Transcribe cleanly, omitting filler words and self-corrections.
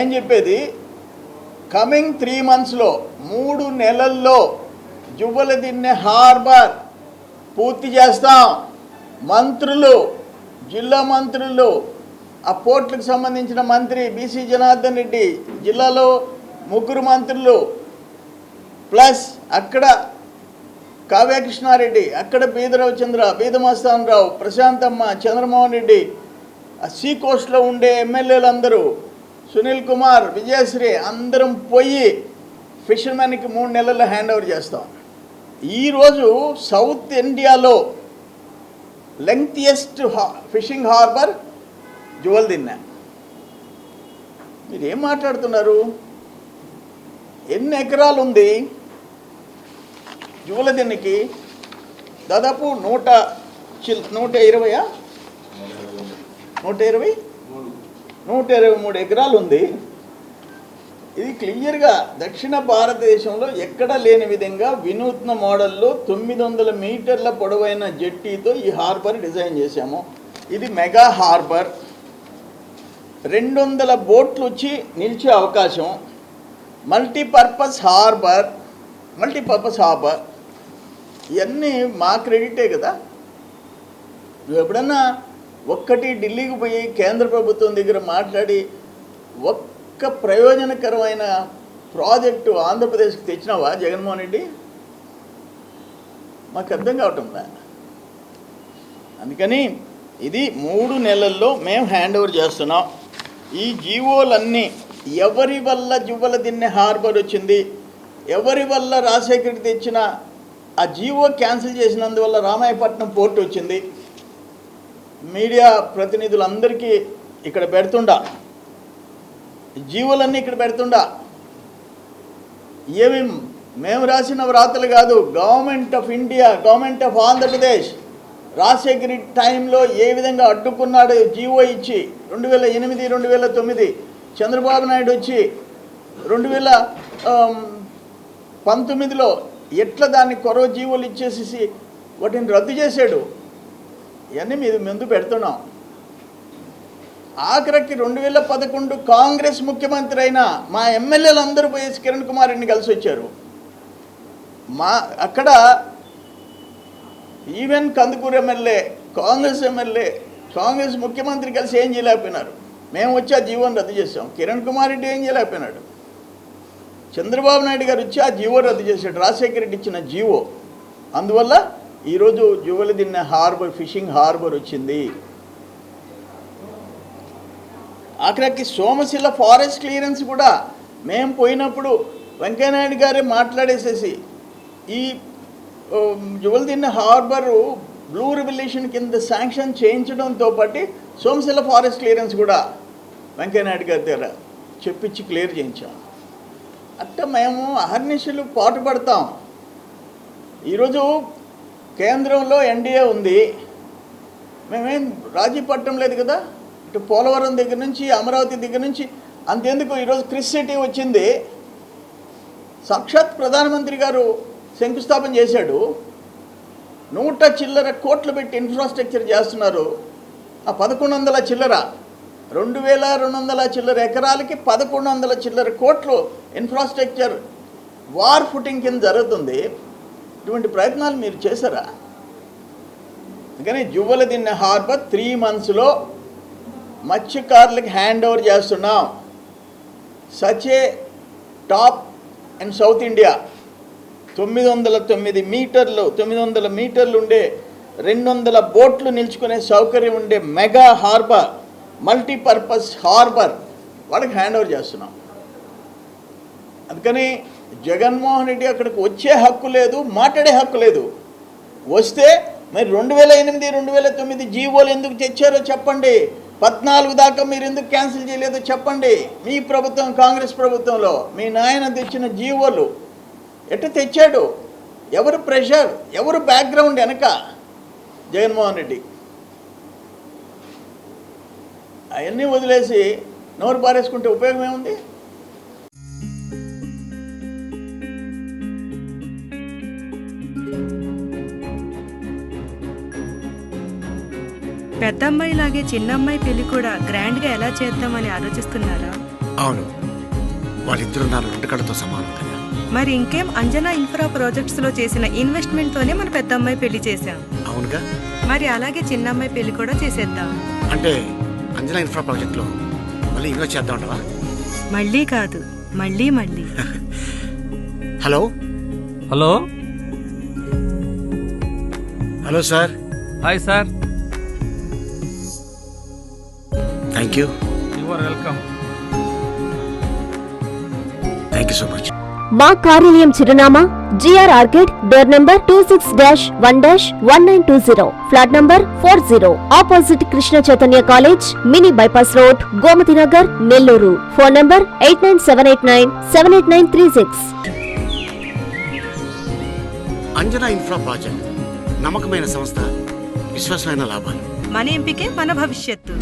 నేను చెప్పేది కమింగ్ 3 monthsలో 3 నెలల్లో జువ్వలదిన్నె హార్బర్ పూర్తి చేస్తాం. మంత్రులు, జిల్లా మంత్రులు, ఆ పోర్టులకు సంబంధించిన మంత్రి బీసీ జనార్దన్ రెడ్డి, జిల్లాలో 3 మంత్రులు, ప్లస్ అక్కడ కావ్యకృష్ణారెడ్డి, అక్కడ బీదమస్తాన్ రావు, ప్రశాంతమ్మ, చంద్రమోహన్ రెడ్డి, ఆ సీ కోస్ట్లో ఉండే ఎమ్మెల్యేలు అందరూ, సునీల్ కుమార్, విజయశ్రీ అందరం పోయి ఫిషర్మెన్కి 3 నెలల్లో హ్యాండ్ ఓవర్ చేస్తాం. ఈరోజు సౌత్ ఇండియాలో లెంగ్తియెస్ట్ ఫిషింగ్ హార్బర్ జువల్దిన్నె. మీరు ఏం మాట్లాడుతున్నారు? ఎన్ని ఎకరాలు ఉంది జువలదిన్నెకి? దాదాపు 123 ఎకరాలు ఉంది. ఇది క్లియర్గా దక్షిణ భారతదేశంలో ఎక్కడ లేని విధంగా వినూత్న మోడల్లో 900 మీటర్ల పొడవైన జెట్టీతో ఈ హార్బర్ డిజైన్ చేశాము. ఇది మెగా హార్బర్. 200 బోట్లు వచ్చి నిలిచే అవకాశం. Multipurpose harbour. ఇవన్నీ మా క్రెడిటే కదా. నువ్వు ఎప్పుడన్నా ఒక్కటి ఢిల్లీకి పోయి కేంద్ర ప్రభుత్వం దగ్గర మాట్లాడి ఒక్క ప్రయోజనకరమైన ప్రాజెక్టు ఆంధ్రప్రదేశ్కి తెచ్చినావా జగన్మోహన్ రెడ్డి? మాకు అర్థం కావటంలా. అందుకని ఇది 3 నెలల్లో మేము హ్యాండ్ ఓవర్ చేస్తున్నాం. ఈ జీవోలన్నీ ఎవరి వల్ల జువ్వలదిన్నె హార్బర్ వచ్చింది, ఎవరి వల్ల రాజశేఖర్ తెచ్చిన ఆ జీవో క్యాన్సిల్ చేసినందువల్ల రామాయపట్నం పోర్టు వచ్చింది. మీడియా ప్రతినిధులందరికీ ఇక్కడ పెడుతుండా, జీవోలన్నీ ఇక్కడ పెడుతుండా. ఏమి మేము రాసిన వ్రాతలు కాదు. Government of India, government of Andhra Pradesh Rajasekhar టైంలో ఏ విధంగా అడ్డుకున్నాడు జీవో ఇచ్చి 2008, 2009, చంద్రబాబు నాయుడు వచ్చి 2019లో ఎట్లా దాన్ని కొరవ జీవోలు ఇచ్చేసి వాటిని రద్దు చేశాడు. ఇవన్నీ మీద ముందు పెడుతున్నాం. ఆఖరికి 2011 కాంగ్రెస్ ముఖ్యమంత్రి అయిన మా ఎమ్మెల్యేలు అందరూ పోయి కిరణ్ కుమార్ రెడ్డిని కలిసి వచ్చారు. అక్కడ even Kandukur MLA, Congress MLA, Congress ముఖ్యమంత్రి కలిసి ఏం చేయలేకపోయినారు. మేము వచ్చి ఆ జీవోని రద్దు చేసాం. కిరణ్ కుమార్ రెడ్డి ఏం చేయలేకపోయినాడు. చంద్రబాబు నాయుడు గారు వచ్చి ఆ జీవో రద్దు చేశాడు, రాజశేఖర రెడ్డి ఇచ్చిన జీవో. అందువల్ల ఈరోజు జువలదిన్నె హార్బర్, ఫిషింగ్ హార్బర్ వచ్చింది. ఆఖరికి సోమశిల ఫారెస్ట్ క్లియరెన్స్ కూడా మేము పోయినప్పుడు వెంకయ్యనాయుడు గారే మాట్లాడేసేసి ఈ జువలదిన్నె హార్బరు బ్లూ రెవల్యూషన్ కింద శాంక్షన్ చేయించడంతో పాటు సోమశిల ఫారెస్ట్ క్లియరెన్స్ కూడా వెంకయ్యనాయుడు గారి దగ్గర చెప్పించి క్లియర్ చేయించాం. అట్లా మేము అహర్నిశలు పాటుపడతాం. ఈరోజు కేంద్రంలో ఎన్డీఏ ఉంది. మేమేం రాజీ పట్టడం లేదు కదా. ఇటు పోలవరం దగ్గర నుంచి, అమరావతి దగ్గర నుంచి, అంతెందుకు ఈరోజు క్రిస్ సిటీ వచ్చింది. సాక్షాత్ ప్రధానమంత్రి గారు శంకుస్థాపన చేశాడు. 100 చిల్లర కోట్లు పెట్టి ఇన్ఫ్రాస్ట్రక్చర్ చేస్తున్నారు. ఆ 1100 చిల్లర, 2200 చిల్లర ఎకరాలకి 1100 చిల్లర కోట్లు ఇన్ఫ్రాస్ట్రక్చర్ వార్ ఫుటింగ్ కింద జరుగుతుంది. ఇటువంటి ప్రయత్నాలు మీరు చేశారా? అందుకని జువ్వలదిన్నె హార్బర్ 3 monthsలో మత్స్యకారులకి హ్యాండ్ ఓవర్ చేస్తున్నాం. సచే టాప్ ఇన్ సౌత్ ఇండియా 909 మీటర్లు ఉండే 200 బోట్లు నిల్చుకునే సౌకర్యం ఉండే మెగా హార్బర్, మల్టీపర్పస్ హార్బర్ వాళ్ళకి హ్యాండ్ ఓవర్ చేస్తున్నాం. అందుకని జగన్మోహన్ రెడ్డి అక్కడికి వచ్చే హక్కు లేదు, మాట్లాడే హక్కు లేదు. వస్తే మరి 2008, 2009 జీవోలు ఎందుకు తెచ్చారో చెప్పండి. 14 దాకా మీరు ఎందుకు క్యాన్సిల్ చేయలేదో చెప్పండి. మీ ప్రభుత్వం, కాంగ్రెస్ ప్రభుత్వంలో మీ నాయన తెచ్చిన జీవోలు ఎట్లా తెచ్చాడు? ఎవరు ప్రెషర్, ఎవరు బ్యాక్గ్రౌండ్ వెనక? జగన్మోహన్ రెడ్డి. అవన్నీ వదిలేసి నోరు పారేసుకుంటే ఉపయోగం ఏముంది? పెద్దమ్మాయి లాగే చిన్నమ్మాయి పెళ్లి కూడా గ్రాండ్గా ఎలా చేద్దామని ఆలోచిస్తున్నారా? అవును, వాళ్ళిద్దరూ నా రెండు కళ్ళతో సమానం కదా. మరి ఇంకేం, అంజనా ఇన్ఫ్రా ప్రాజెక్ట్స్ లో చేసిన ఇన్వెస్ట్మెంట్ తోనే మన పెద్ద అమ్మాయి పెళ్లి చేశాం. అవునుగా. మరి అలాగే చిన్న అమ్మాయి పెళ్లి కూడా చేసేద్దాం. అంటే అంజనా ఇన్ఫ్రా ప్రాజెక్ట్లో మళ్ళీ ఇన్వెస్ట్ చేద్దాం అంటావా? మళ్ళీ కాదు, మళ్ళీ మళ్ళీ. Hello hello hello sir. Hi sir. Thank you. You are welcome. Thank you so much. మా కార్యాలయం చిరునామా GR Orchid, door number 26-1-1920, flat number 40, opposite Krishna Chaitanya college, mini bypass road, Gomathi Nagar, Nellore. Phone number 8978978936. Anjana infra project నమ్మకమైన సంస్థ, విశ్వాసమైన లాభాలు. మన ఎంపికే మన భవిష్యత్తు.